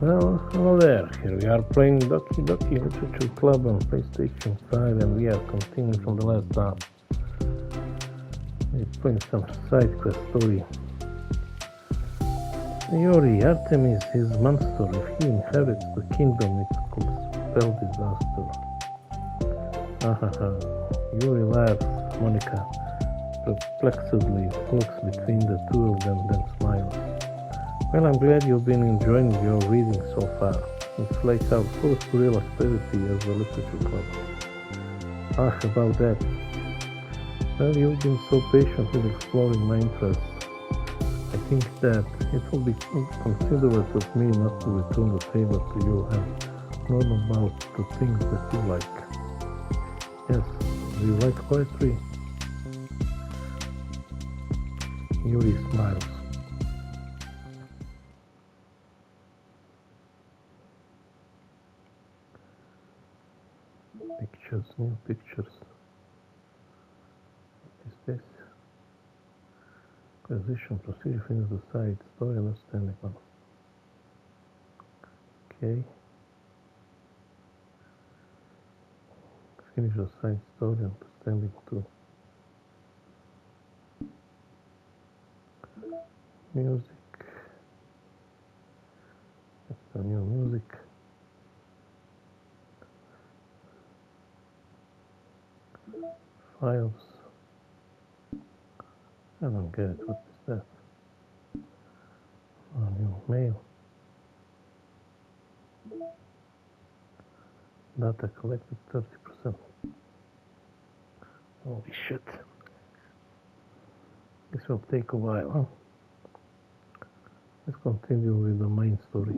Well, hello there. Here we are playing Doki Doki Literature Club on PlayStation 5, and we are continuing from the last time. We're playing some side quest story. Yori, Artemis is monster. If he inherits the kingdom, it could spell disaster. Ahaha. Yuri laughs. Monica perplexedly looks between the two of them, then smiles. Well, I'm glad you've been enjoying your reading so far. It's like our first real activity as a literature club. About that. Well, you've been so patient in exploring my interests. I think that it will be considerate of me not to return the favor to you and learn about the things that you like. Yes, do you like poetry? Yuri smiles. Pictures, new pictures. What is this? Acquisition procedure, finish the side story, understanding one. Okay. Finish the side story, understanding two. Music. That's the new music. Files. I don't get it. What is that? Oh, new mail. Data collected 30%. Holy shit. This will take a while, huh? Let's continue with the main story.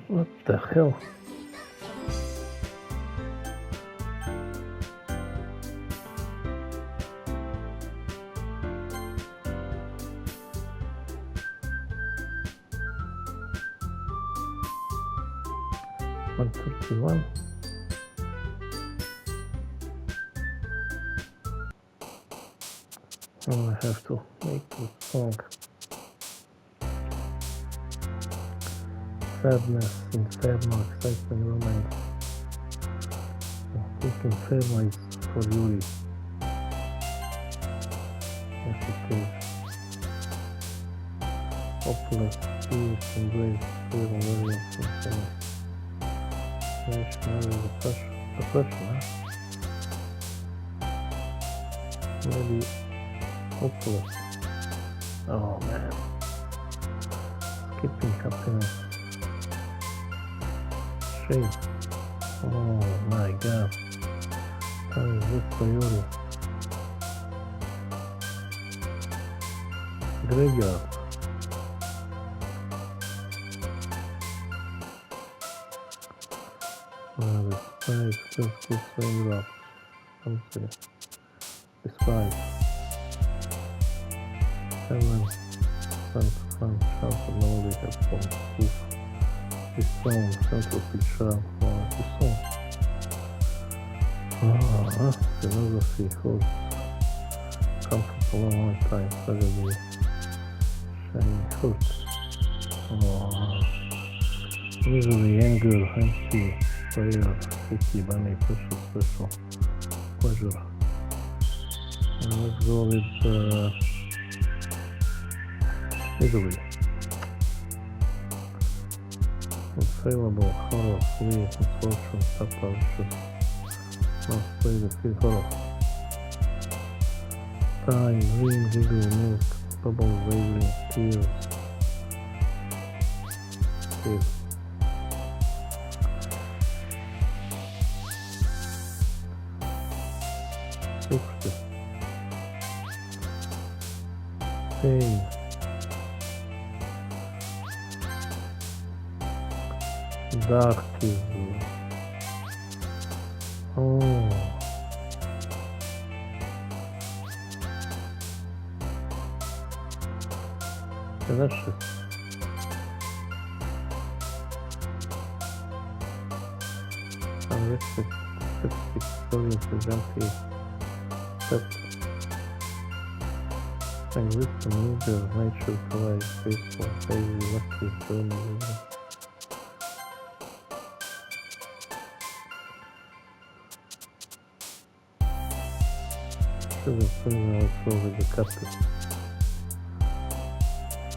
What the hell? $131. Oh, I have to make the song. Sadness, inferno, excitement, romance. I think inferno is for Yuri. Page. Hopeless, peace, embrace, fear, awareness, inferno. Depression, huh? Maybe hopeless. Oh man. Skipping happiness. Shame. Oh my god. How is this for Yuri? Graveyard. The spies just keep swinging up. I'm sorry. The spies. 7 sons of fun, chance of know they have formed proof. This song, central picture, this song. Philosophy holds comfort for a long time, suddenly shining hurts. Misery, anger, empty, prayer, pity, money, precious, special, pleasure. And let's go with misery. Unfailable, horror, flee, misfortune, approaches. Must play the field horror. Time, dream, giggle, milk, bubble, wavering, tears. Tears. Secret. Pain. Dark is... Oh. Delicious. Unrestricted stories present a Like this unusual nature provides peaceful, hazy, lucky, eternal. Sugar criminals over the carpet.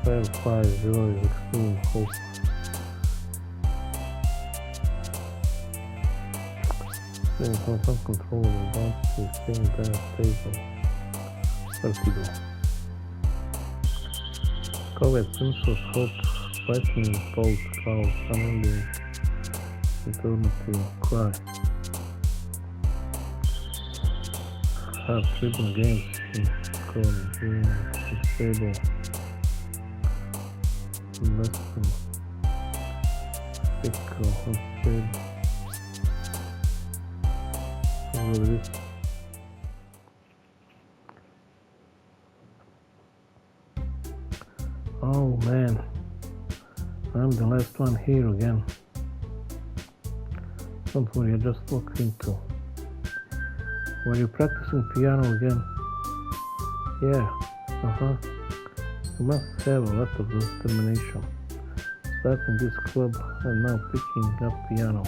Fireflies, joy, extreme hope. Feeling uncontrollable, bouncy, staying there, stable. Vertigo. Covered sense of hope, brightening cold clouds, unending eternity, cry. Heart-driven games in corner, dream, unstable, lesson, fickle, unstable. Over this. Oh man, I'm the last one here again. Don't worry, I just walked into. Were you practicing piano again? Yeah, You must have a lot of determination. Starting this club and now picking up piano.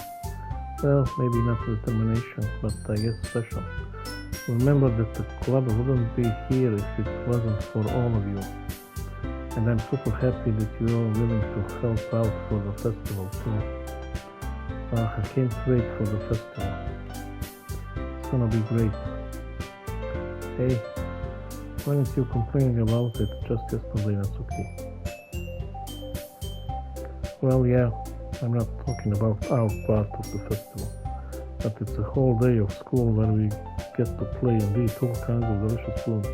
Well, maybe not determination, but I guess special. Remember that the club wouldn't be here if it wasn't for all of you. And I'm super happy that you are willing to help out for the festival too. I can't wait for the festival. It's gonna be great. Hey, weren't you complaining about it just yesterday? That's okay. Well, yeah, I'm not talking about our part of the festival, but it's a whole day of school where we get to play and eat all kinds of delicious food.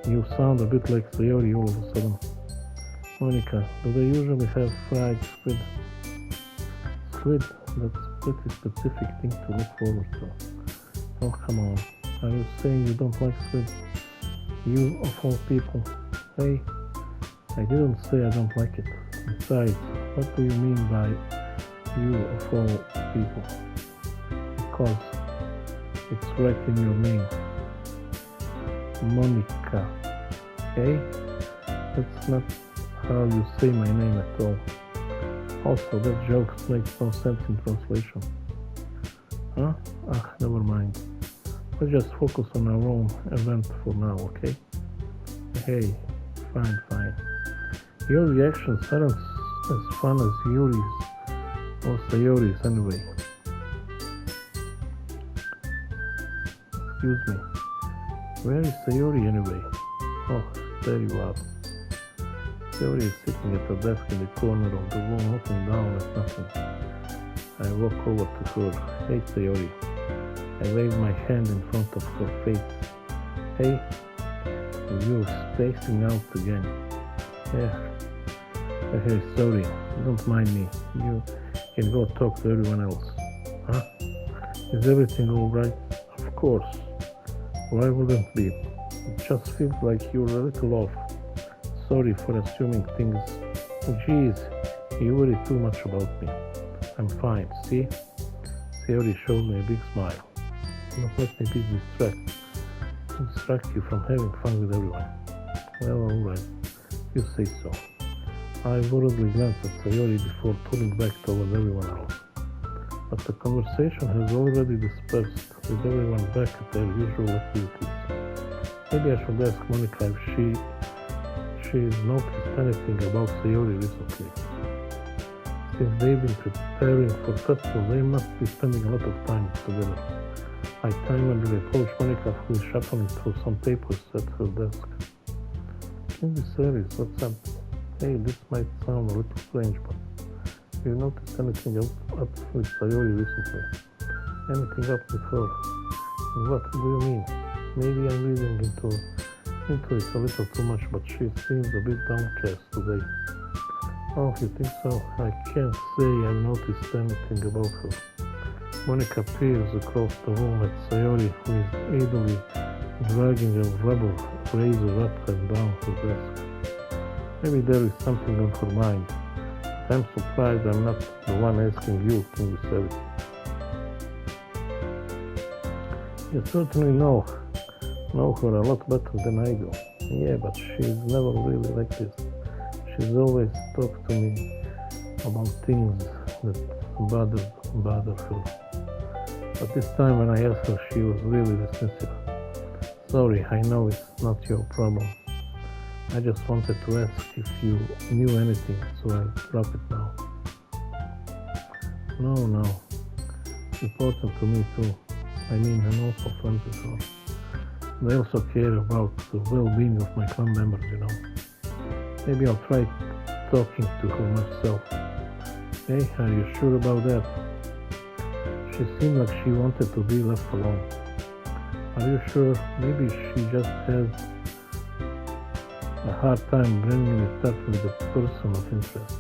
You sound a bit like Sayori all of a sudden. Monica, do they usually have fried squid? Squid? That's a pretty specific thing to look forward to. Oh, come on. Are you saying you don't like squid? You of all people. Hey, I didn't say I don't like it. Besides, what do you mean by you of all people? Because it's right in your name. Monica. Okay? That's not how you say my name at all. Also, that joke makes no sense in translation. Huh? Never mind. Let's just focus on our own event for now, okay? Hey, fine. Your reactions aren't as fun as Yuri's or Sayori's anyway. Excuse me. Where is Sayori anyway? Oh, there you are. Sayori is sitting at her desk in the corner of the room looking down at nothing. I walk over to her. Hey Sayori. I wave my hand in front of her face. Hey, you're spacing out again. Yeah. Hey, sorry. Don't mind me. You can go talk to everyone else. Huh? Is everything alright? Of course. Why wouldn't it be? It just feels like you're a little off. Sorry for assuming things. Jeez, you worry too much about me. I'm fine, see? Sayori shows me a big smile. Don't let me be distract you from having fun with everyone. Well, alright. You say so. I worriedly glanced at Sayori before turning back toward everyone else. But the conversation has already dispersed, with everyone back at their usual activities. Maybe I should ask Monica if she's noticed anything about Sayori recently. Since they've been preparing for festival, they must be spending a lot of time together. I timidly approached Monica, who is shuffling through some papers at her desk. In this series, what's up? Hey, this might sound a little strange, but have you noticed anything up with Sayori recently? Anything up with her? What do you mean? Maybe I'm reading into it a little too much, but she seems a bit downcast today. Oh, you think so? I can't say I've noticed anything about her. Monica peers across the room at Sayori, who is idly dragging a rubber razor up and down her desk. Maybe there is something on her mind. I'm surprised I'm not the one asking you, can you say it? You certainly know her a lot better than I do. Yeah, but she's never really like this. She's always talked to me about things that bother her. But this time when I asked her, she was really dismissive. Sorry, I know it's not your problem. I just wanted to ask if you knew anything, so I'll drop it now. No. It's important to me too. I mean, I'm also friends with her. And I also care about the well-being of my clan members, you know. Maybe I'll try talking to her myself. Hey, are you sure about that? She seemed like she wanted to be left alone. Are you sure? Maybe she just has a hard time bringing it up with a person of interest.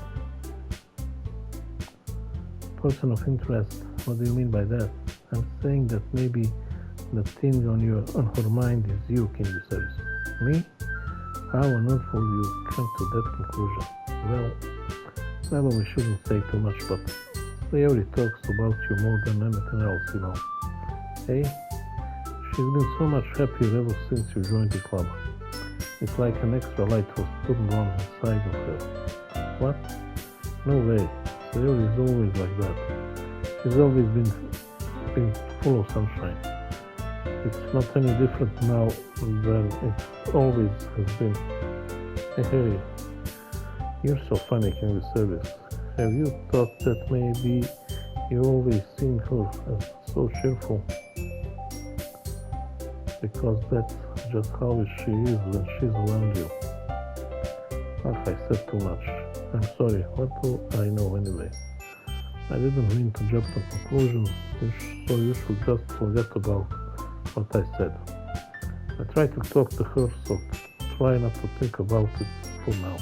Person of interest? What do you mean by that? I'm saying that maybe the thing on her mind is you, King Viserys. Me? How on earth will you come to that conclusion? Well, probably shouldn't say too much, but Sayori talks about you more than anything else, you know. Hey? She's been so much happier ever since you joined the club. It's like an extra light was put on inside of her. What? No way. Sayori is always like that. She's always been full of sunshine. It's not any different now than it always has been. Hey, you're so funny, King Viserys. Have you thought that maybe you always seen her as so cheerful? Because that's just how she is when she's around you. I said too much. I'm sorry, what do I know anyway? I didn't mean to jump to conclusions, so you should just forget about what I said. I tried to talk to her, so try not to think about it for now.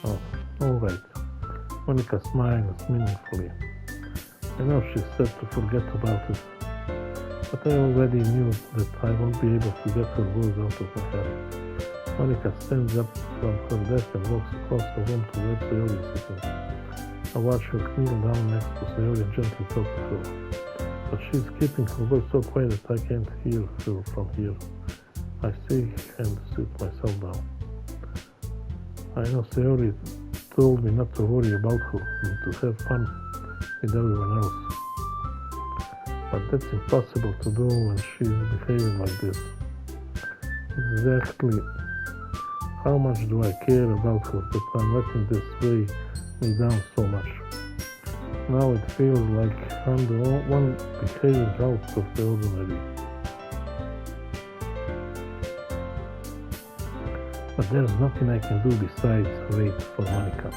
Oh, alright. Monica smiles meaningfully. I know she said to forget about it, but I already knew that I won't be able to get her words out of my head. Monica stands up from her desk and walks across the room to where Sayori is sitting. I watch her kneel down next to Sayori and gently talk to her. But she's keeping her voice so quiet that I can't hear her from here. I sit and sit myself down. I know Sayori told me not to worry about her and to have fun with everyone else. But that's impossible to do when she's behaving like this. Exactly how much do I care about her that I'm letting this weigh me down so much? Now it feels like I'm the one behaving out of the ordinary. But there's nothing I can do besides wait for Monica.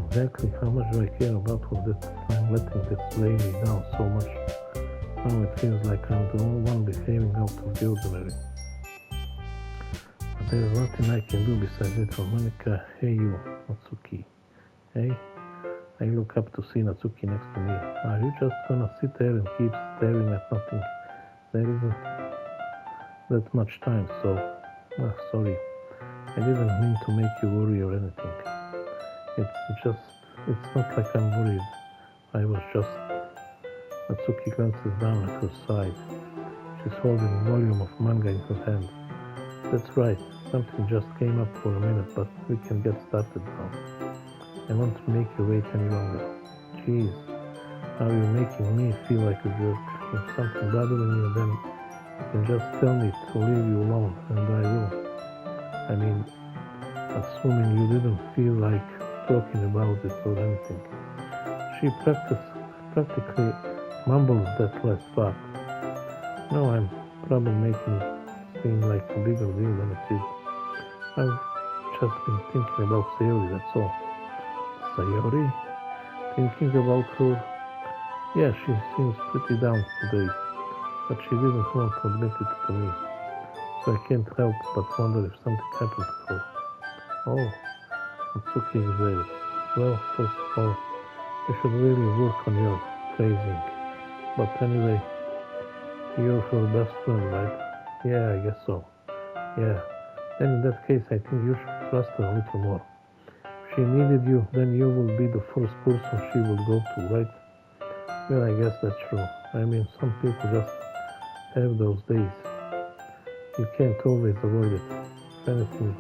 Exactly how much do I care about her that I'm letting this weigh me down so much? Now it feels like I'm the only one behaving out of the ordinary. But there's nothing I can do besides it for Monica. Hey you, Natsuki. Hey? I look up to see Natsuki next to me. Are you just gonna sit there and keep staring at nothing? There isn't that much time, so... sorry. I didn't mean to make you worry or anything. It's not like I'm worried. I was just... Natsuki glances down at her side. She's holding a volume of manga in her hand. That's right, something just came up for a minute, but we can get started now. I won't make you wait any longer. Jeez, now you're making me feel like a jerk. If something bothering you, then you can just tell me to leave you alone, and I will. I mean, assuming you didn't feel like talking about it or anything. She practically mumbles that last part. No, I'm probably making it seem like a bigger deal than it is. I've just been thinking about Sayori, that's all. Sayori? Thinking about her? Yeah, she seems pretty down today, but she didn't want to admit it to me. So I can't help but wonder if something happened to her. Oh. Natsuki is there. Well, first of all, you should really work on your phrasing. But anyway, you're her best friend, right? Yeah, I guess so. Yeah, Then in that case, I think you should trust her a little more. If she needed you, then you will be the first person she will go to, right? Well, I guess that's true. I mean, some people just have those days. You can't always avoid it. If anything,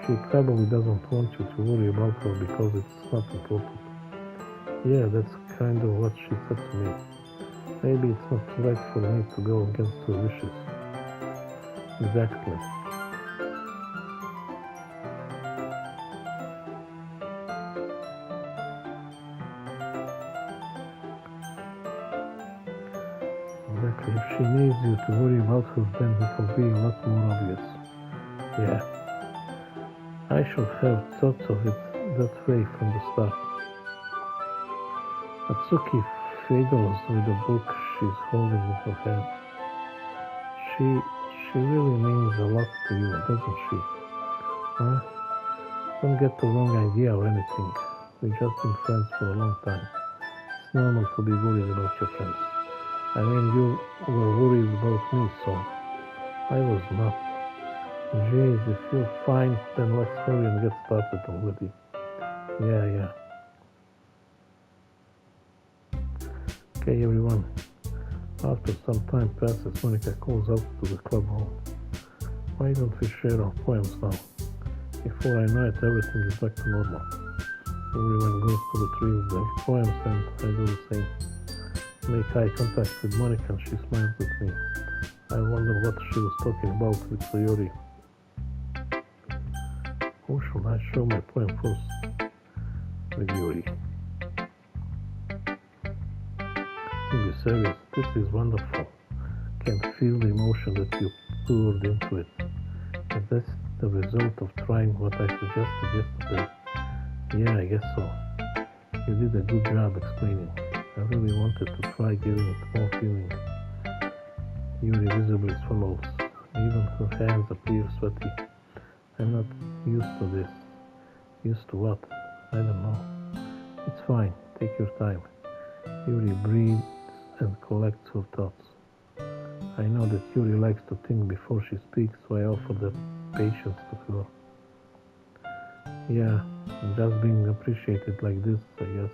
she probably doesn't want you to worry about her because it's not important. Yeah, that's kind of what she said to me. Maybe it's not right for me to go against her wishes. Exactly. Exactly. If she needs you to worry about her, then it will be a lot more obvious. Yeah. I should have thought of it that way from the start. Atsuki fiddles with the book she's holding in her hand. She really means a lot to you, doesn't she? Huh? Don't get the wrong idea or anything. We've just been friends for a long time. It's normal to be worried about your friends. I mean, you were worried about me, so I was not. Jeez, if you're fine, then let's hurry and get started already. Yeah. Okay, everyone. After some time passes, Monica calls out to the club hall. Why don't we share our poems now? Before I know it, everything is back to normal. Everyone goes to retrieve their poems and I do the same. Make eye contact with Monica and she smiles at me. I wonder what she was talking about with Sayori. Who should I show my poem first? With Yuri. Be serious, this is wonderful. Can feel the emotion that you poured into it. Is this the result of trying what I suggested yesterday? Yeah, I guess so. You did a good job explaining. I really wanted to try giving it more feeling. Yuri visibly swallows. Even her hands appear sweaty. I'm not used to this. Used to what? I don't know. It's fine. Take your time. Yuri breathes and collects her thoughts. I know that Yuri likes to think before she speaks, so I offer that patience to her. Yeah, just being appreciated like this, I guess.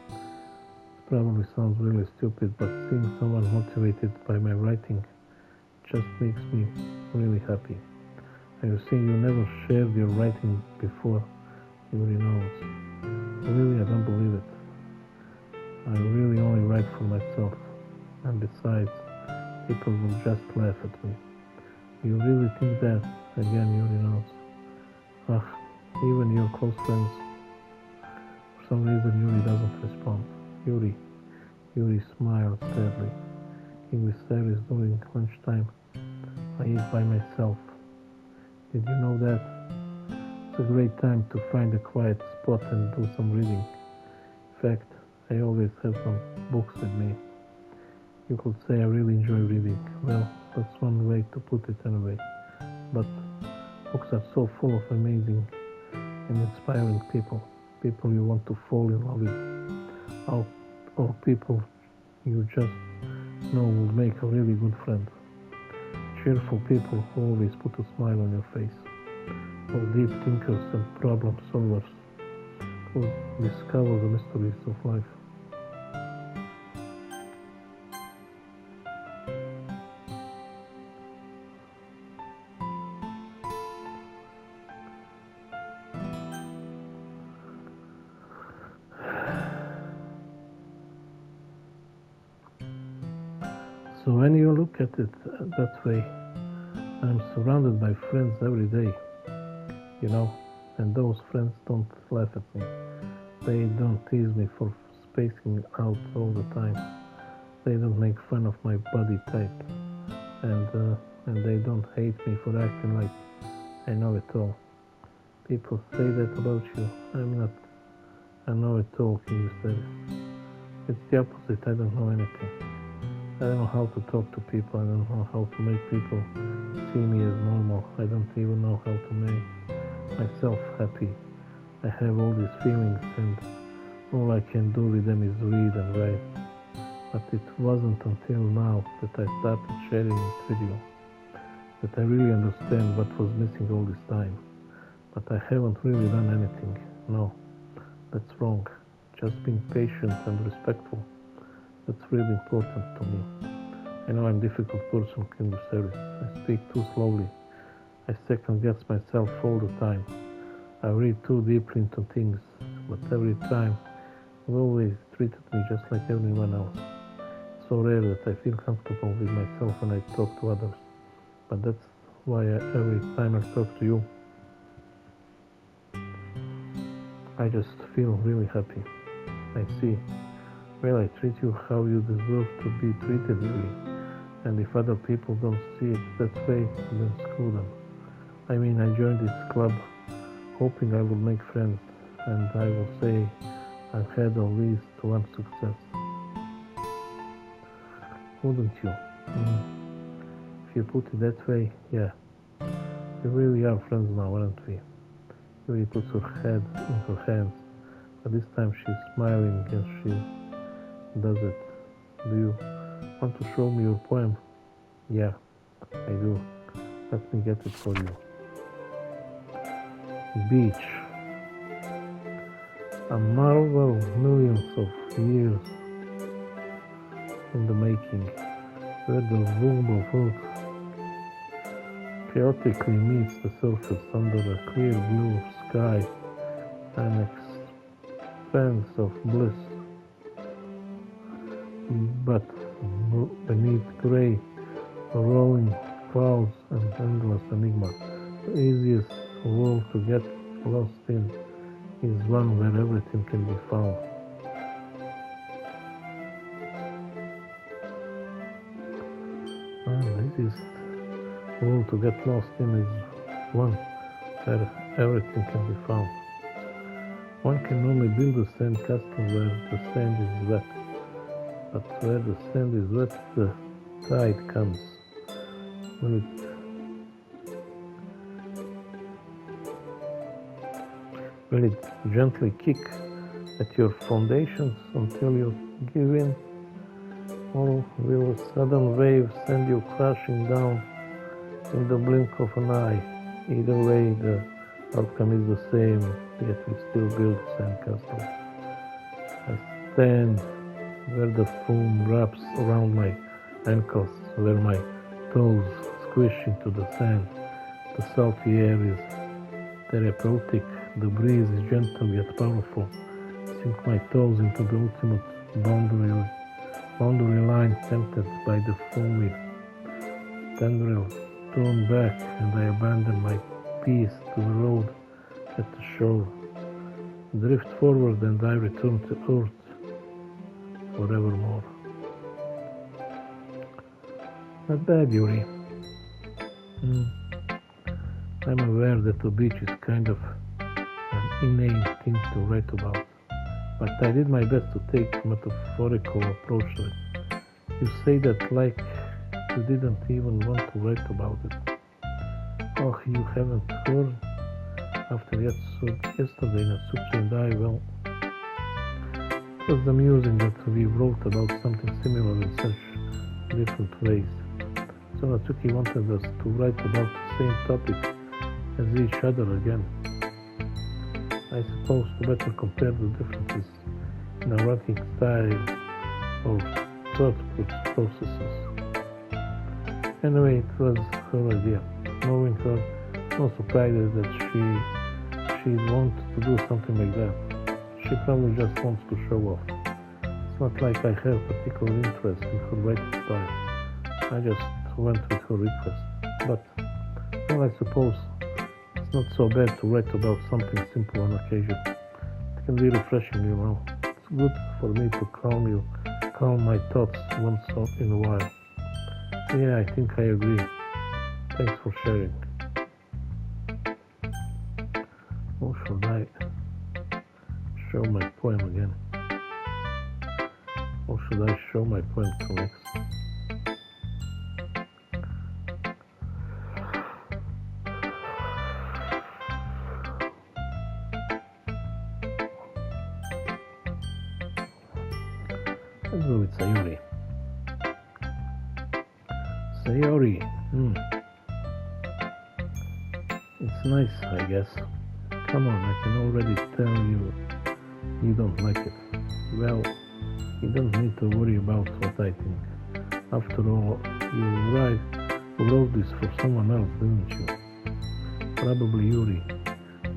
It probably sounds really stupid, but seeing someone motivated by my writing just makes me really happy. I was saying you never shared your writing before. Yuri knows. Really, I don't believe it. I really only write for myself, and besides, people will just laugh at me. You really think that? Again, Yuri knows. Even your close friends. For some reason, Yuri doesn't respond. Yuri smiles sadly. English service during lunchtime. I eat by myself. Did you know that? It's a great time to find a quiet spot and do some reading. In fact, I always have some books with me. You could say I really enjoy reading. Well, that's one way to put it anyway. But books are so full of amazing and inspiring people. People you want to fall in love with. Or people you just know will make a really good friend. Cheerful people who always put a smile on your face. Or deep thinkers and problem solvers who discover the mysteries of life. So when you look at it that way, I'm surrounded by friends every day, and those friends don't laugh at me. They don't tease me for spacing out all the time. They don't make fun of my body type, and they don't hate me for acting like I know it all. People say that about you. I'm not a know-it-all, King said. It's the opposite. I don't know anything. I don't know how to talk to people. I don't know how to make people see me as normal. I don't even know how to make myself happy. I have all these feelings and all I can do with them is read and write. But it wasn't until now that I started sharing it with you. that I really understand what was missing all this time. But I haven't really done anything. No, that's wrong. Just being patient and respectful. That's really important to me. I know I'm a difficult person in the service. I speak too slowly. I second guess myself all the time. I read too deeply into things, but every time you always treated me just like everyone else. It's so rare that I feel comfortable with myself when I talk to others. But that's why every time I talk to you, I just feel really happy. I see. Well, I treat you how you deserve to be treated, really. And if other people don't see it that way, then screw them. I mean, I joined this club hoping I would make friends, and I will say I've had at least one success. Wouldn't you? If you put it that way, yeah. We really are friends now, aren't we? Yuri puts her head in her hands, but this time she's smiling and she does it. Do you want to show me your poem? Yeah, I do. Let me get it for you. Beach. A marvel millions of years in the making, where the boom of earth chaotically meets the surface under a clear blue sky, an expanse of bliss. But beneath grey, rolling clouds and endless enigma, the easiest world to get lost in is one where everything can be found. The easiest world to get lost in is one where everything can be found. One can only build a sand castle where the sand is wet, but where the sand is wet, the tide comes. Will it gently kick at your foundations until you give in? Or will a sudden wave send you crashing down in the blink of an eye? Either way, the outcome is the same, yet we still build sandcastles. I stand where the foam wraps around my ankles, where my toes squish into the sand. The salty air is therapeutic, the breeze is gentle yet powerful. Sink my toes into the ultimate boundary line, tempted by the foamy tendrils. Turn back and I abandon my peace to the road at the shore. Drift forward and I return to earth forevermore. Not bad, Yuri. I'm aware that the beach is kind of an inane thing to write about, but I did my best to take a metaphorical approach to it. You say that like you didn't even want to write about it. Oh, you haven't heard? After yesterday, Natsuki and I, well, it was amusing that we wrote about something similar in such different ways. So Natsuki wanted us to write about the same topic as each other again. I suppose to better compare the differences in our writing style or thought processes. Anyway, it was her idea. Knowing her, no surprises that she'd want to do something like that. She probably just wants to show off. It's not like I have particular interest in her writing style. I just went with her request. But, well, I suppose it's not so bad to write about something simple on occasion. It can be refreshing, you know. It's good for me to calm my thoughts once in a while. Yeah, I think I agree. Thanks for sharing. Or should I show my poem again? Or should I show my poem to next? Let's go with Sayori. Sayori. It's nice, I guess. Come on, I can already tell you don't like it. Well, you don't need to worry about what I think. After all, you wrote this for someone else, didn't you? Probably Yuri.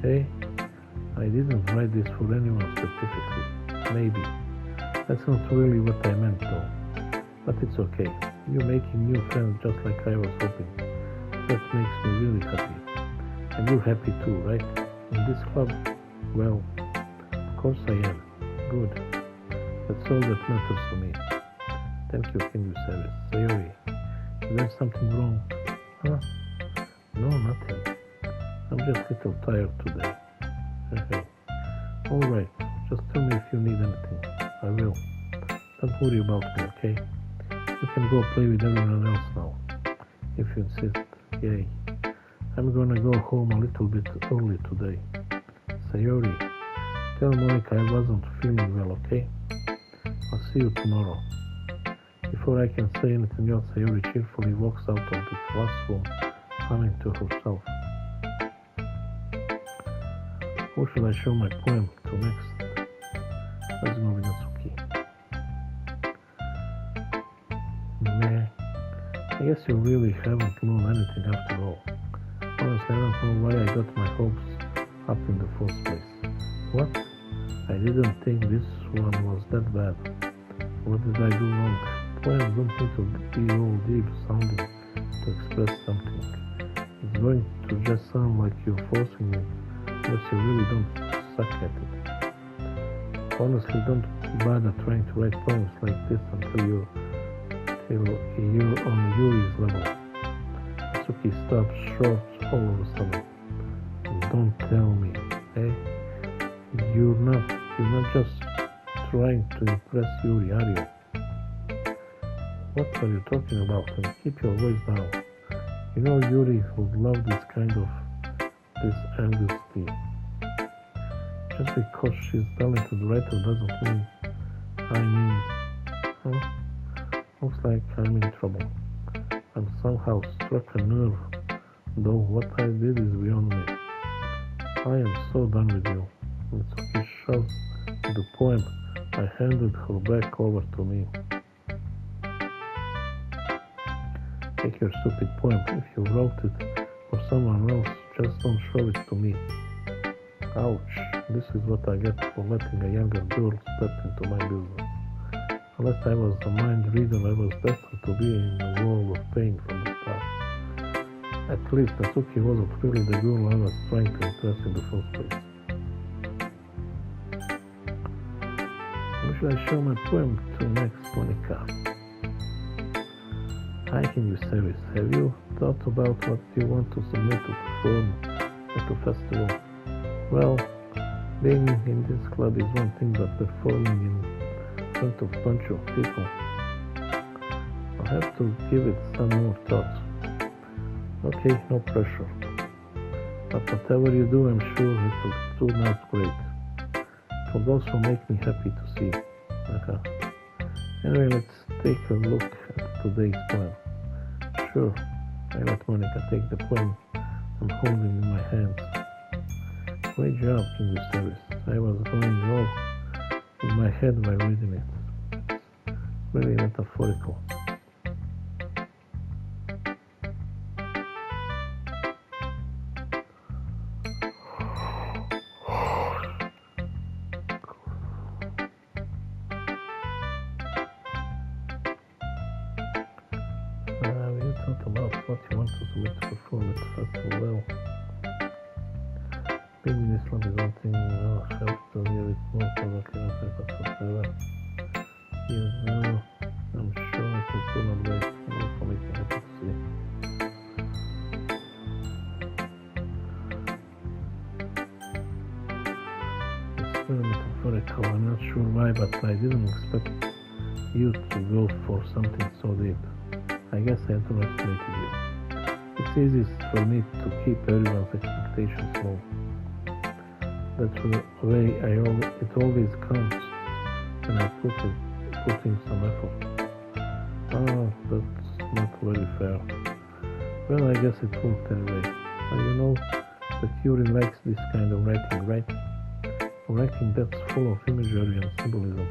Hey, I didn't write this for anyone specifically. Maybe. That's not really what I meant though. But it's okay. You're making new friends just like I was hoping. That makes me really happy. And you're happy too, right? In this club? Well, of course I am. Good. That's all that matters to me. Thank you, King Service. Sayori, is there something wrong? Huh? No, nothing. I'm just a little tired today. Okay. Alright, just tell me if you need anything. I will. Don't worry about me, okay? You can go play with everyone else now. If you insist. Yay. I'm gonna go home a little bit early today. Sayori, tell Monica I wasn't feeling well, okay? I'll see you tomorrow. Before I can say anything else, Sayori cheerfully walks out of the classroom, humming to herself. Who should I show my poem to next? Let's go with Natsuki. Meh. I guess you really haven't learned anything after all. Honestly, I don't know why I got my hopes up in the first place. What? I didn't think this one was that bad. What did I do wrong? Poems don't need to be all deep sounding to express something. It's going to just sound like you're forcing me, unless you really don't suck at it. Honestly, don't bother trying to write poems like this until you're on Yuri's level. Suki stops short all of a sudden. Don't tell me, eh? You're not just trying to impress Yuri, are you? What are you talking about? And keep your voice down. You know Yuri would love this anxiety. Just because she's talented writer doesn't mean, huh? Looks like I'm in trouble. I'm somehow struck a nerve, though what I did is beyond me. I am so done with you. Mitsuki shoves the poem I handed her back over to me. Take your stupid poem. If you wrote it for someone else, just don't show it to me. Ouch. This is what I get for letting a younger girl step into my business. Unless I was a mind reader, I was destined to be in a world of pain from the start. At least Natsuki wasn't really the girl I was trying to impress in the first place. Who should I show my poem to next, Monica? Hi, King Service. Have you thought about what you want to submit to perform at the festival? Well, being in this club is one thing, but performing in front of a bunch of people, I'll have to give it some more thought. Okay, no pressure. But whatever you do, I'm sure it will turn out great. It will also make me happy to see. Anyway, let's take a look at today's poem. Sure, I let Monica take the poem I'm holding in my hands. Great job, King Service. I was going all in my head by reading it. It's really metaphorical. We thought about what you want to submit to perform at the festival. Well, being in this club is one thing. I'll have to hear it more probably not but whatever. You know, I'm sure it will turn out great. It will make me happy to see. It's very metaphorical. I'm not sure why, but I didn't expect you to go for something so deep. I guess I underestimated you. It's easiest for me to keep everyone's expectations low. That's the way it always comes when I put in some effort. Oh, that's not very fair. Well, I guess it worked anyway. But you know, Yuri likes this kind of writing, right? Writing that's full of imagery and symbolism.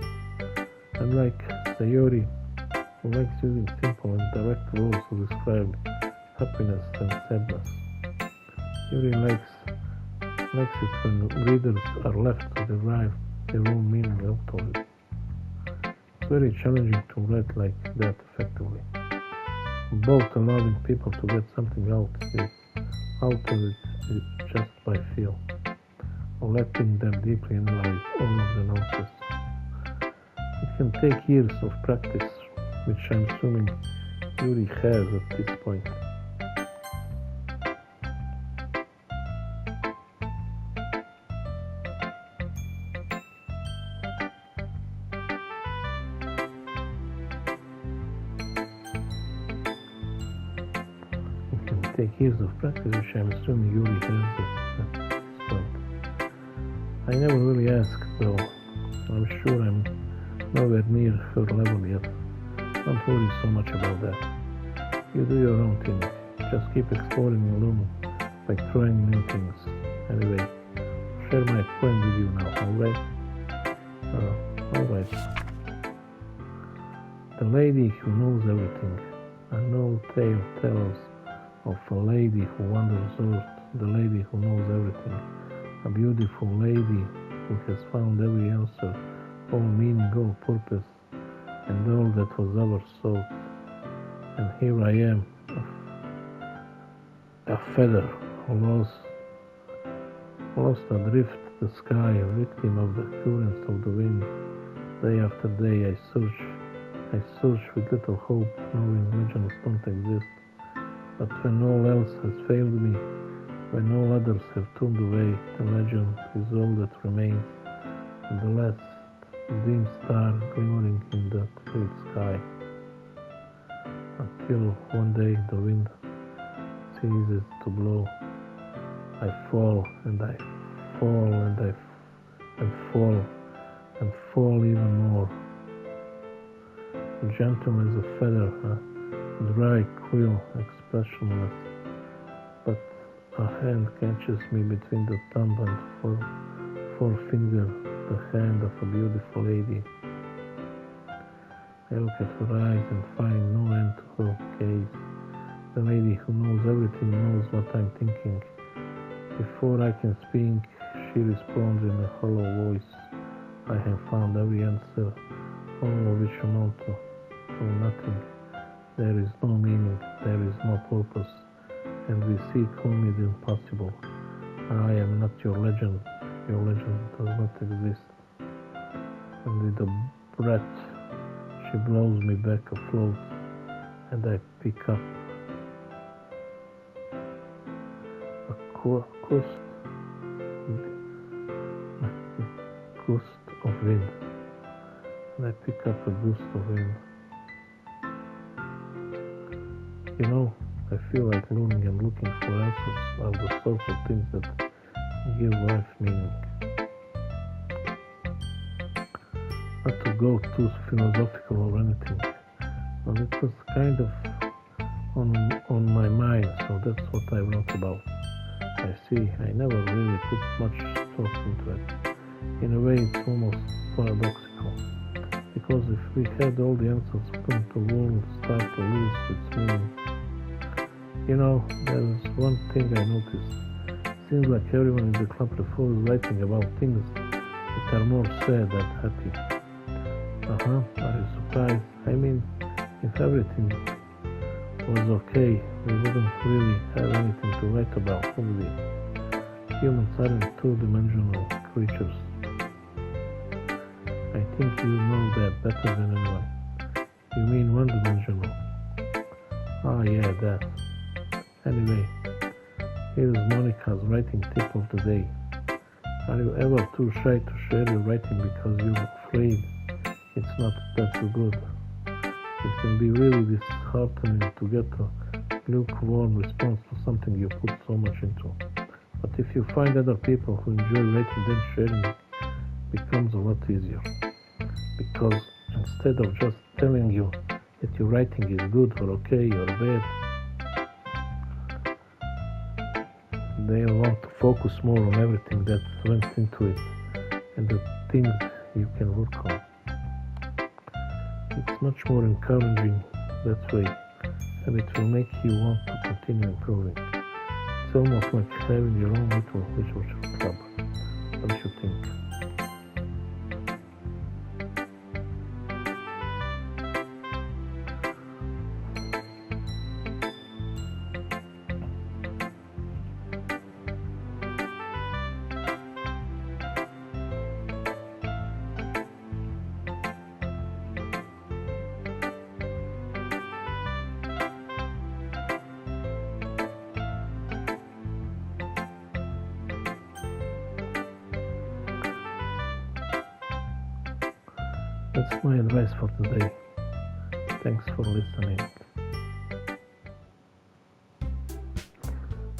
Unlike Sayori, who likes using simple and direct words to describe happiness and sadness. Yuri likes it when readers are left to derive their own meaning out of it. It's very challenging to write like that effectively. Both allowing people to get something out of it just by feel, or letting them deeply analyze all of the nonsense. It can take years of practice, which I'm assuming Yuri has at this point. Take years of practice, which I'm assuming Yuri has at this point. I never really asked, though. I'm sure I'm nowhere near her level yet. Don't worry so much about that. You do your own thing. Just keep exploring alone by trying new things. Anyway, share my point with you now, alright? Alright. The lady who knows everything. An old tale tells of a lady who wanders earth, the lady who knows everything, a beautiful lady who has found every answer, all meaning, all purpose, and all that was ever sought. And here I am, a feather lost adrift the sky, a victim of the currents of the wind. Day after day I search with little hope, knowing legends don't exist. But when all else has failed me, when all others have turned away, the legend is all that remains, and the last dim star glimmering in the clear sky. Until one day the wind ceases to blow, I fall and I fall and fall even more. Gentle as a feather, dry quill, expressionless, but a hand catches me between the thumb and forefinger, the hand of a beautiful lady. I look at her eyes and find no end to her gaze. The lady who knows everything knows what I'm thinking. Before I can speak, she responds in a hollow voice. I have found every answer, all of which amount to nothing. There is no meaning, there is no purpose, and we seek only the impossible. I am not your legend does not exist. And with a breath, she blows me back afloat, and I pick up a gust of wind. And I pick up a gust of wind. You know, I feel like learning and looking for answers are the sorts of things that give life meaning. Not to go too philosophical or anything, but it was kind of on my mind, so that's what I wrote about. I see, I never really put much thought into it. In a way, it's almost paradoxical, because if we had all the answers, wouldn't the world start to lose its meaning? You know, there's one thing I noticed. Seems like everyone in the club prefers writing about things that are more sad than happy. Are you surprised? I mean, if everything was okay, we wouldn't really have anything to write about, would we? Humans aren't two-dimensional creatures. I think you know that better than anyone. You mean one-dimensional? Ah, yeah, that. Anyway, here's Monica's writing tip of the day. Are you ever too shy to share your writing because you're afraid it's not that good? It can be really disheartening to get a lukewarm response to something you put so much into. But if you find other people who enjoy writing, then sharing it becomes a lot easier. Because instead of just telling you that your writing is good or okay or bad, They'll want to focus more on everything that went into it and the things you can work on. It's much more encouraging that way, and it will make you want to continue improving. It's almost like having your own little literature club. What do you think? That's my advice for today. Thanks for listening.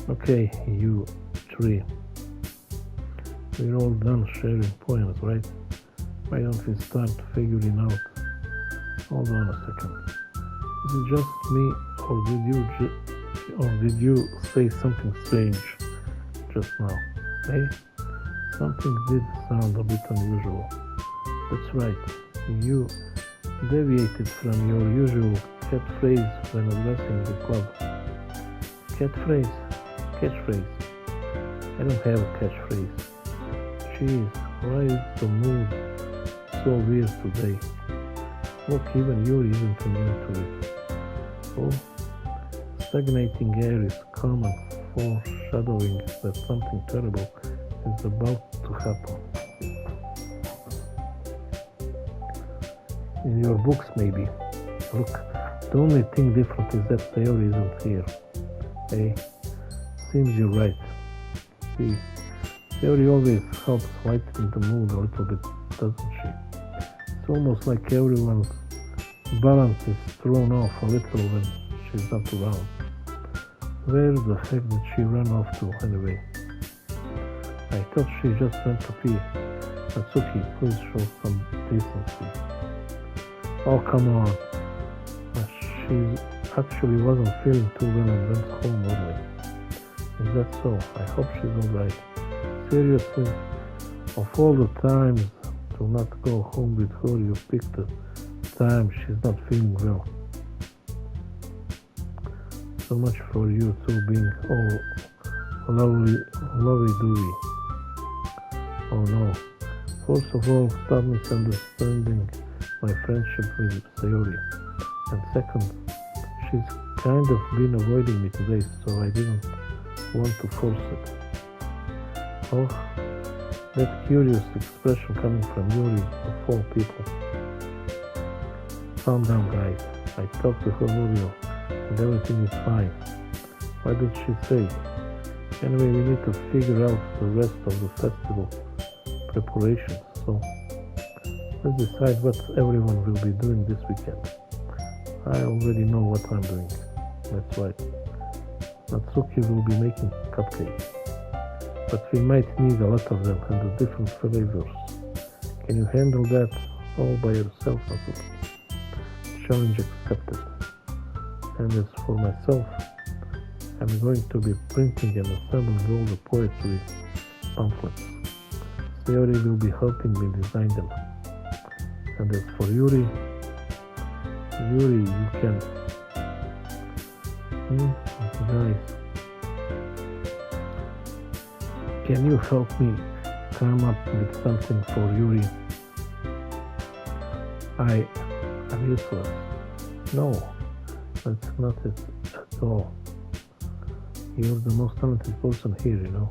Okay, you three. We're all done sharing poems, right? Why don't we start figuring out? Hold on a second. Is it just me, or did you say something strange just now? Hey, something did sound a bit unusual. That's right. You deviated from your usual catchphrase when addressing the club. Catchphrase. I don't have a catchphrase. Jeez, why is the mood so weird today? Look, even Yuri isn't immune to it. Oh, stagnating air is common foreshadowing that something terrible is about to happen. In your books, maybe. Look, the only thing different is that theory isn't here. Hey, seems you're right. See, theory always helps lighten the mood a little bit, doesn't she? It's almost like everyone's balance is thrown off a little when she's not around. Where the heck did she run off to anyway? I thought she just went to pee. Natsuki, please show some decency. Oh, come on. She actually wasn't feeling too well and went home early. Is that so? I hope she's alright. Seriously? Of all the times to not go home with her, you picked the time she's not feeling well. So much for you two being all lovey-dovey. Oh no. First of all, stop misunderstanding my friendship with Sayori. And second, she's kind of been avoiding me today, so I didn't want to force it. Oh, that curious expression coming from Yuri of all people. Calm down, guys. I talked to her earlier and everything is fine. What did she say? Anyway, we need to figure out the rest of the festival preparations, so let's decide what everyone will be doing this weekend. I already know what I'm doing. That's right. Natsuki will be making cupcakes. But we might need a lot of them and the different flavors. Can you handle that all by yourself, Natsuki? Challenge accepted. And as for myself, I'm going to be printing and assembling all the poetry pamphlets. Sayori will be helping me design them. And as for Yuri, you can... Guys, can you help me come up with something for Yuri? I'm useless. No, that's not it at all. You're the most talented person here, you know.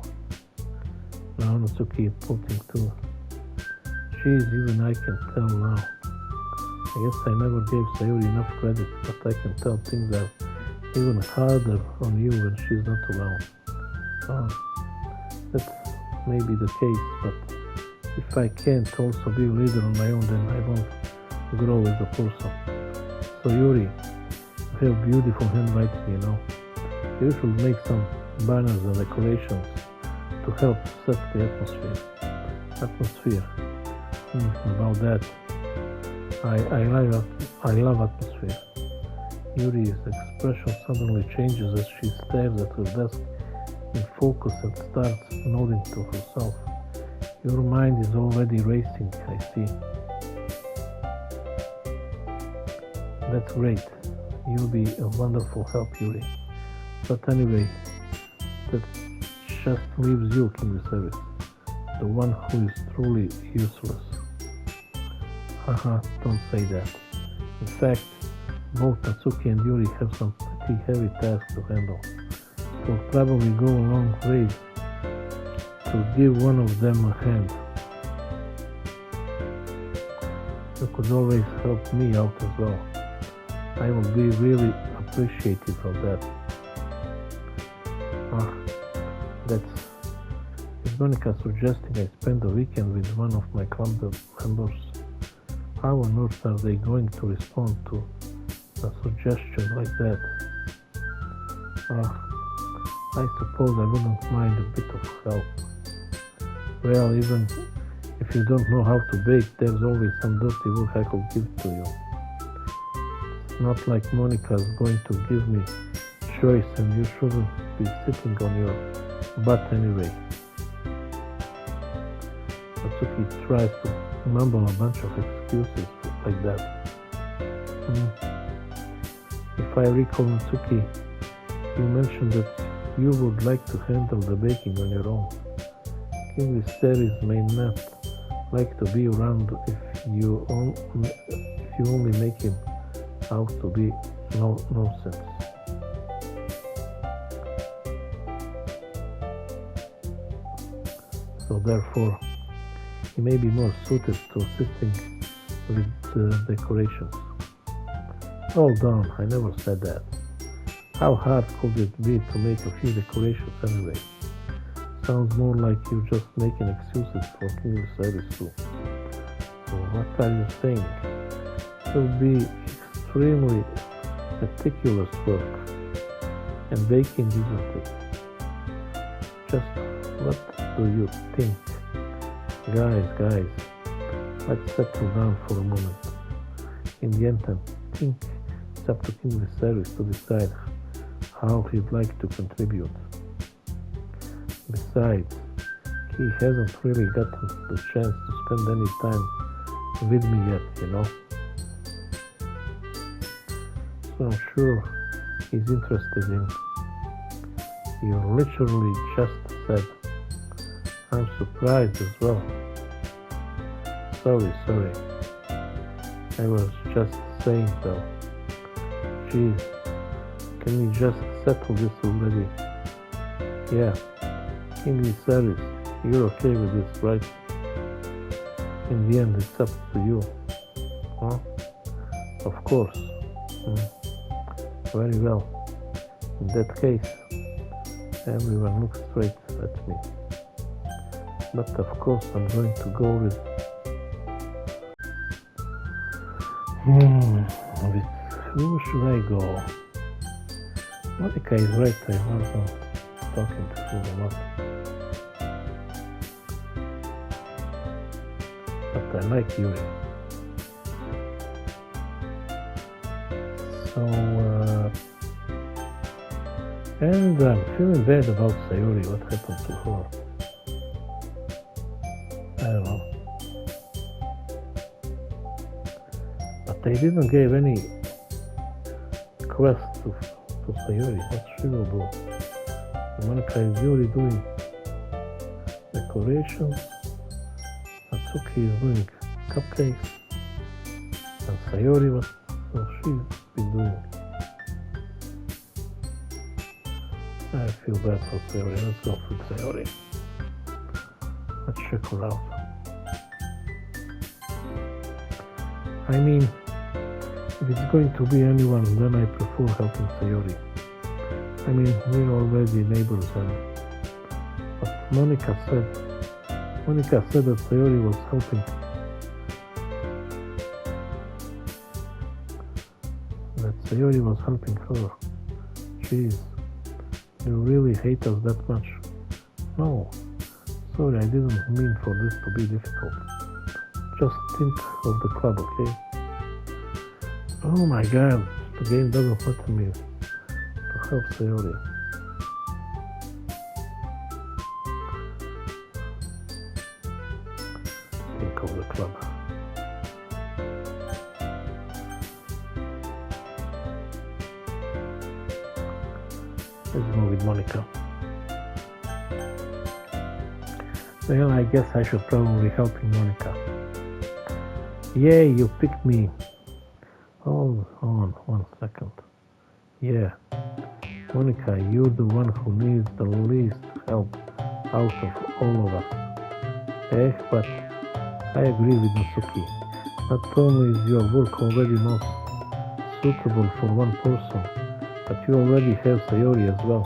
Now Natsuki pointing too. Jeez, even I can tell now. I guess I never gave Sayori enough credit, but I can tell things are even harder on you when she's not around. That may be the case, but if I can't also be a leader on my own, then I won't grow as a person. So Yuri, you have beautiful handwriting, you know. You should make some banners and decorations to help set the atmosphere. About that, I love atmosphere. Yuri's expression suddenly changes as she stares at her desk in focus and starts nodding to herself. Your mind is already racing, I see. That's great. You'll be a wonderful help, Yuri. But anyway, that just leaves you, King Viserys, the one who is truly useless. Haha, don't say that. In fact, both Natsuki and Yuri have some pretty heavy tasks to handle. It will probably go a long way to give one of them a hand. You could always help me out as well. I will be really appreciative of that. Is Monica suggesting I spend the weekend with one of my club members? How on earth are they going to respond to a suggestion like that? I suppose I wouldn't mind a bit of help. Well, even if you don't know how to bake, there's always some dirty work I could give to you. It's not like Monica's going to give me choice and you shouldn't be sitting on your butt anyway. Natsuki tries to mumble a bunch of excuses like that. If I recall, Natsuki, you mentioned that you would like to handle the baking on your own. King Viserys may not like to be around if you only make him out to be nonsense. So therefore, he may be more suited to assisting with the decorations. Hold on, I never said that. How hard could it be to make a few decorations anyway? Sounds more like you're just making excuses for King Viserys too. So what are you saying? It will be extremely meticulous work, and baking isn't it? Just what do you think? Guys, let's settle down for a moment. In the end, I think it's up to King Viserys to decide how he'd like to contribute. Besides, he hasn't really gotten the chance to spend any time with me yet, you know. So I'm sure he's interested in. You literally just said. I'm surprised as well. Sorry. I was just saying though. Jeez, can we just settle this already? Yeah, King Viserys, you're okay with this, right? In the end, it's up to you. Huh? Of course. Very well. In that case, everyone looks straight at me. But of course, I'm going to go with who should I go? Monica is right, I wasn't talking to her a lot. But I like Yuri. So, and I'm feeling bad about Sayori, what happened to her. I don't know. But they didn't give any quest to Sayori. What she will do? Monica is Yuri doing decorations. Natsuki is doing cupcakes. And Sayori, what will she be doing? I feel bad for Sayori. Let's go for Sayori. Let's check her out. I mean, if it's going to be anyone, then I prefer helping Sayori. I mean, we're already neighbors, but Monica said that Sayori was helping. That Sayori was helping her. Jeez, you really hate us that much? No. Sorry, I didn't mean for this to be difficult. Just think of the club, okay? Oh my god, the game doesn't let me to help Sayori. think of the club? Let's go with Monica. Well, I guess I should probably helping Monica. Yay, you picked me. Hold on 1 second. Yeah, Monica, you're the one who needs the least help out of all of us. But I agree with Natsuki. Not only is your work already most suitable for one person, but you already have Sayori as well.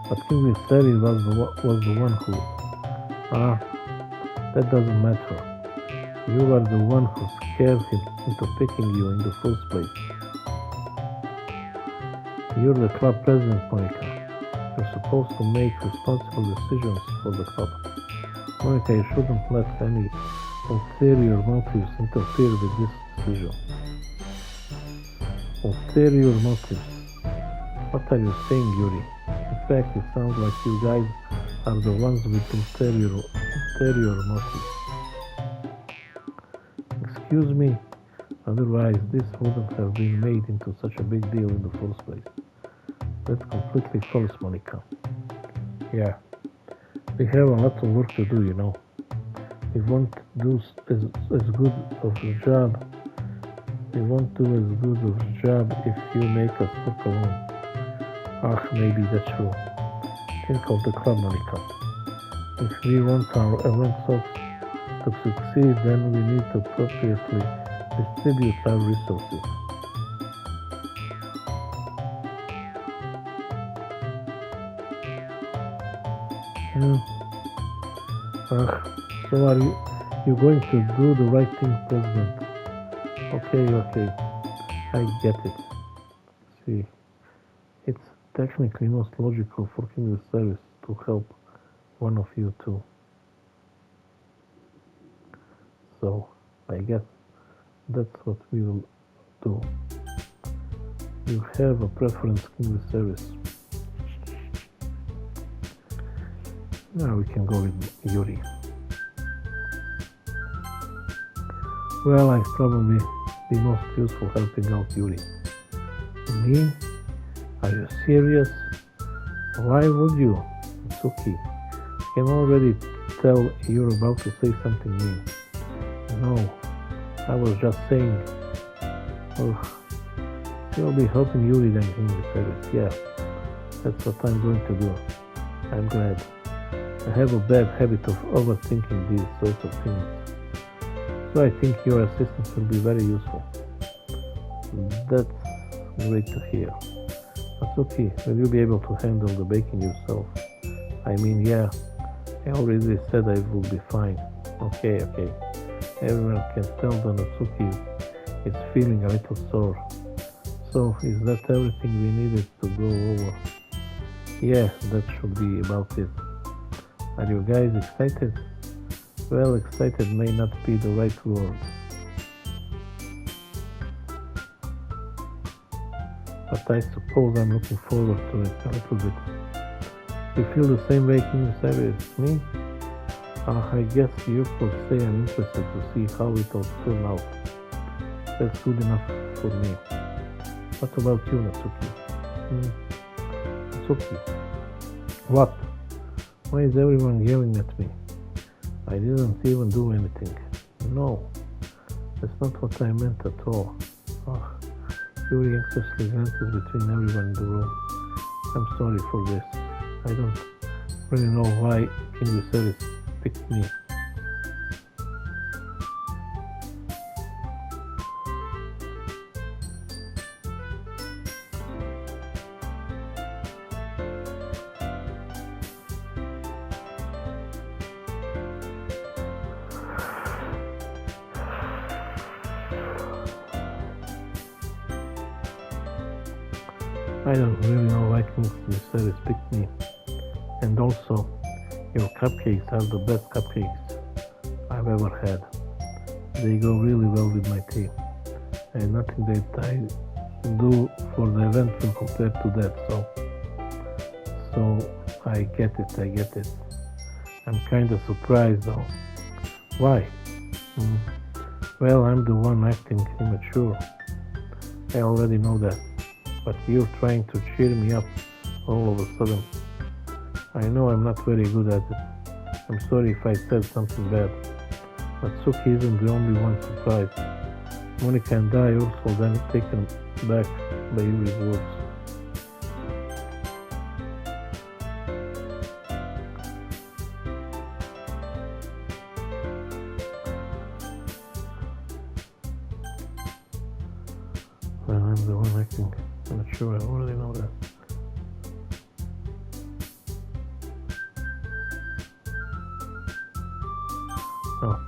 But King Sari was the one who... that doesn't matter. You are the one who scared him into picking you in the first place. You're the club president, Monica. You're supposed to make responsible decisions for the club. Monica, you shouldn't let any ulterior motives interfere with this decision. Ulterior motives? What are you saying, Yuri? In fact, it sounds like you guys are the ones with ulterior motives. Excuse me? Otherwise, this wouldn't have been made into such a big deal in the first place. That's completely false, Monica. Yeah. We have a lot of work to do, you know. We won't do as good of a job. We won't do as good of a job if you make us work alone. Maybe that's true. Think of the club, Monica. If we want our event to succeed, then we need to appropriately distribute our resources. So are you going to do the right thing, President? Okay. I get it. See, it's technically most logical for King Service to help one of you two. So, I guess that's what we will do. You have a preference, King Service. Now we can go with Yuri. Well, I'd probably be most useful helping out Yuri. Me? Are you serious? Why would you? Natsuki, I can already tell you're about to say something mean. No, I was just saying. You'll be helping Yuri then in the service. Yeah, that's what I'm going to do. I'm glad. I have a bad habit of overthinking these sorts of things. So I think your assistance will be very useful. That's great to hear. Natsuki, will you be able to handle the baking yourself? I mean, yeah, I already said I will be fine. Okay. Everyone can tell that Natsuki is feeling a little sore. So, is that everything we needed to go over? Yeah, that should be about it. Are you guys excited? Well, excited may not be the right word. But I suppose I'm looking forward to it a little bit. You feel the same way, King Savage, as me? I guess you could say I'm interested to see how it all turn out. That's good enough for me. What about you, Natsuki? Natsuki? What? Why is everyone yelling at me? I didn't even do anything. No, that's not what I meant at all. Yuri anxiously glances between everyone in the room. I'm sorry for this. I don't really know why King Viserys picked me. I don't really know why King Viserys picked me. And also, your cupcakes are the best cupcakes I've ever had. They go really well with my tea. And nothing that I do for the event will compare to that, so I get it. I'm kinda surprised though. Why? Mm. Well, I'm the one acting immature. I already know that. But you're trying to cheer me up all of a sudden. I know I'm not very good at it. I'm sorry if I said something bad. But Suki isn't the only one surprised. Monica and I also then taken back by Yuri's words. Well, I'm the one acting. I'm not sure, I already know that. Oh.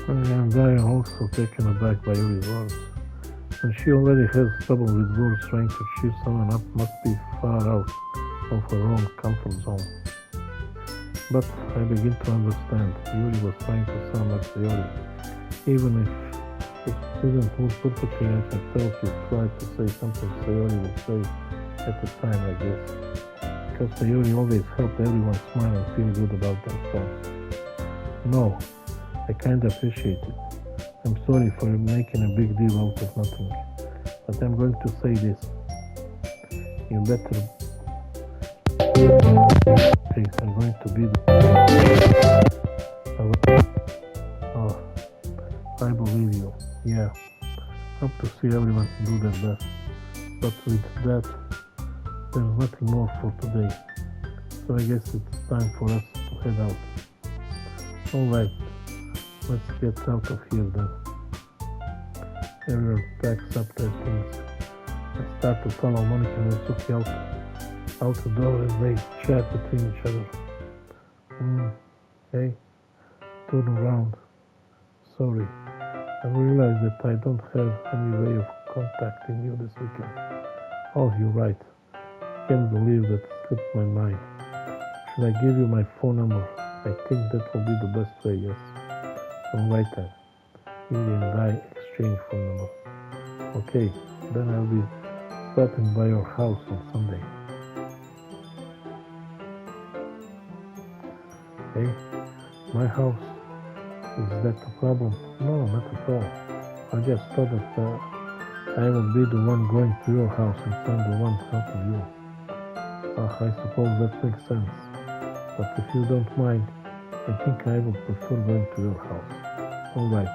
Monica and I are also taken aback by Yuri's words. And she already has trouble with words. Trying to cheer someone up must be far out of her own comfort zone. But I begin to understand. Yuri was trying to sound like Sayori. Even if it didn't move perfectly, I can tell she tried to say something Sayori would say at the time, I guess. Because Sayori always helped everyone smile and feel good about themselves. No, I kinda appreciate it. I'm sorry for making a big deal out of nothing. But I'm going to say this. You better... I'm going to be the... Oh, I believe you. Yeah. Hope to see everyone do their best. But with that, there's nothing more for today. So I guess it's time for us to head out. Alright, let's get out of here then. Everyone packs up their things. I start to follow Monica and Suki out the door as they chat between each other. Hey, turn around. Sorry, I realized that I don't have any way of contacting you this weekend. Oh, you're right. Can't believe that slipped my mind. Should I give you my phone number? I think that will be the best way, yes. Alright then. Yuri and I exchange phone number. Okay, then I'll be stopping by your house on Sunday. Hey, my house? Is that a problem? No, not at all. I just thought that I would be the one going to your house and I'm the one helping you. I suppose that makes sense. But if you don't mind, I think I would prefer going to your house. Alright,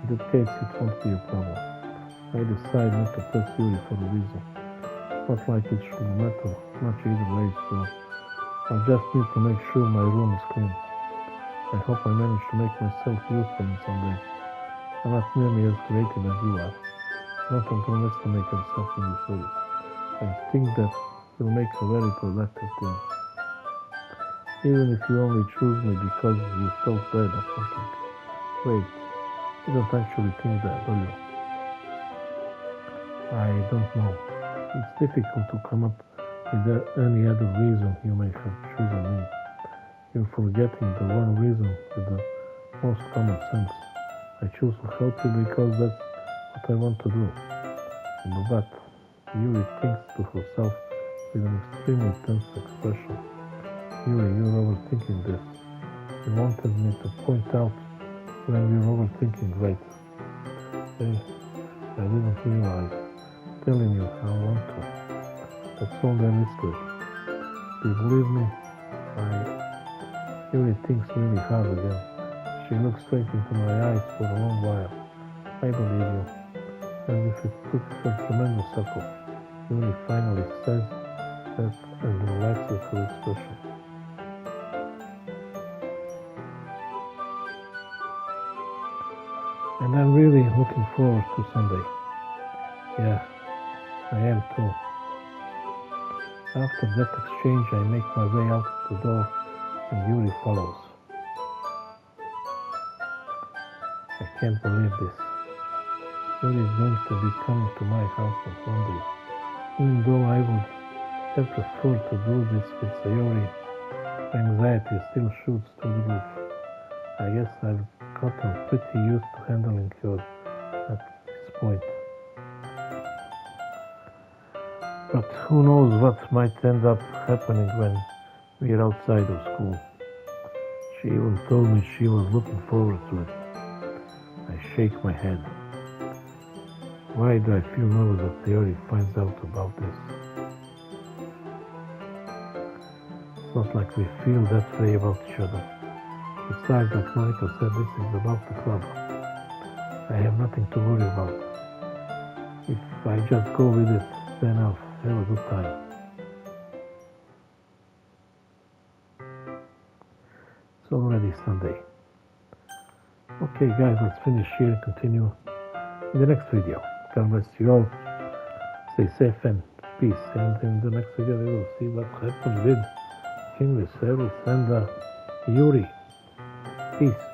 in that case it won't be a problem. I decide not to press Yuri for a reason. Not like it should matter much either way, so I just need to make sure my room is clean. I hope I manage to make myself useful in some way. I'm not nearly as creative as you are. Not underestimate yourself in this way. I think that will make a very productive team. Even if you only choose me because you felt bad or something. Wait, you don't actually think that, do you? I don't know. It's difficult to come up with any other reason you may have chosen me. You're forgetting the one reason with the most common sense. I choose to help you because that's what I want to do. But Yuri thinks to herself with an extremely tense expression. Yuri, you're overthinking this. You wanted me to point out when you're overthinking, right? Hey, I didn't realize. Telling you I want to. That's all there is to it. Do you believe me? Yuri thinks really hard again. She looks straight into my eyes for a long while. I believe you. As if it took a tremendous effort, Yuri finally says that and relaxes her expression. And I'm really looking forward to Sunday. Yeah, I am too. After that exchange, I make my way out the door and Yuri follows. I can't believe this. Yuri is going to be coming to my house on Sunday. Even though I would have preferred to do this with Sayori, my anxiety still shoots through the roof. I guess I've gotten pretty used to handling her at this point. But who knows what might end up happening when we're outside of school. She even told me she was looking forward to it. I shake my head. Why do I feel nervous that Theory finds out about this? It's not like we feel that way about each other. Besides, like Monica said, this is about the club. I have nothing to worry about. If I just go with it, then I'll have a good time. It's already Sunday. Okay guys, let's finish here and continue in the next video. God bless you all. Stay safe and peace. And in the next video we will see what happened with English Service and Yuri. Peace.